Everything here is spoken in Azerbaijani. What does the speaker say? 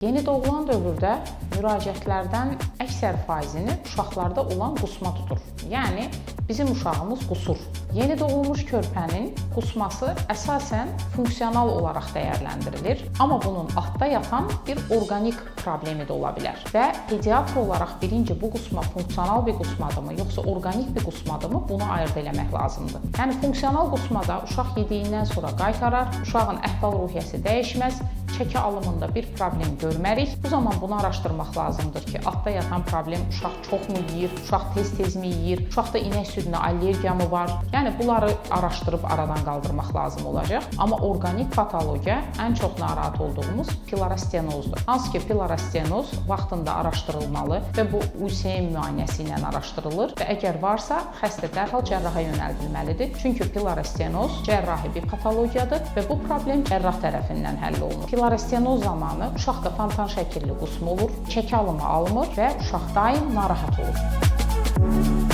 Yeni doğulan dövrdə müraciətlərdən əksər faizini uşaqlarda olan qusma tutur. Yəni, bizim uşağımız qusur. Yeni doğulmuş körpənin qusması əsasən funksional olaraq dəyərləndirilir. Amma bunun altda yatan bir orqanik problemi də ola bilər. Və pediatr olaraq birinci bu qusma funksional bir qusmadırmı, yoxsa orqanik bir qusmadırmı, bunu ayırd eləmək lazımdır. Yəni, funksional qusmada uşaq yediyindən sonra qaytarar, uşağın əhval-ruhiyyəsi dəyişməz, çəki alımında bir problem görmərik. Bu zaman bunu araşdırmaq lazımdır ki, altda yatan problem uşaq çoxmu yeyir, uşaq tez-tezmi yeyir, uşaqda inək südünə allergiya mı var? Yəni, bunları araşdırıb aradan qaldırmaq lazım olacaq. Amma orqanik patologiya ən çox narahat olduğumuz filarostenozdur. Hansı ki, filarostenoz vaxtında araşdırılmalı və bu USM müayinəsi ilə araşdırılır və əgər varsa, xəstə dərhal cərraha yönəldilməlidir. Çünki filarostenoz cərrahi bir patologiyadır və bu problem cərrah tərəfindən həll olunur. Filarostenoz zamanı uşaqda fontan şəkilli qusma olur, çəki alımı almır və uşaq daim narahat olur.